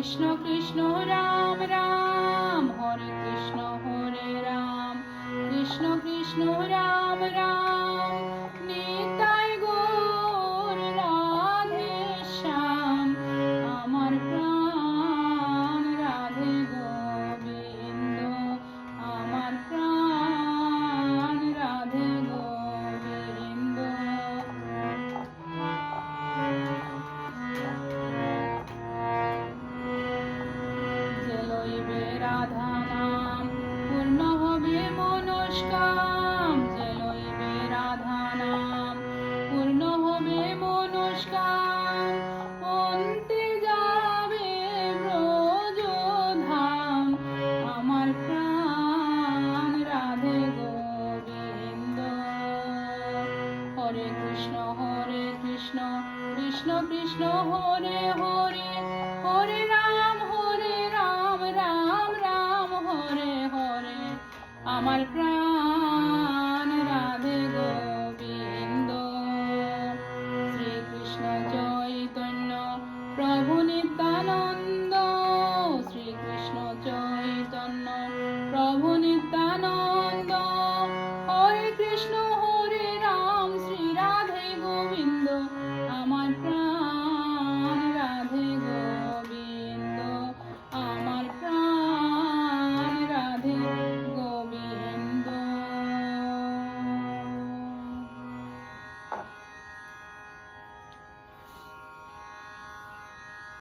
কৃষ্ণ কৃষ্ণ রাম রাম, হরে রাম, কৃষ্ণ কৃষ্ণ রাম রাম, নিতাই গৌর রাধে শ্যাম, আমার প্রাণ রাধে গোবিন্দ, আমার প্রাণ রাধে গোবিন্দ। যে লইবে রাধা নাম পূর্ণ হবে মনস্কাম, যে লইবে রাধা নাম পূর্ণ হবে মনস্কাম, অন্তে যাবে ব্রজ ধাম, আমার প্রাণ রাধে গোবিন্দ। হরে কৃষ্ণ কৃষ্ণ কৃষ্ণ হরে হরে, হরে রাম রাম রাম হরে হরে, আমার প্রাণ রাধে গোবিন্দ। শ্রীকৃষ্ণ চৈতন্য প্রভু নিত্যানন্দ,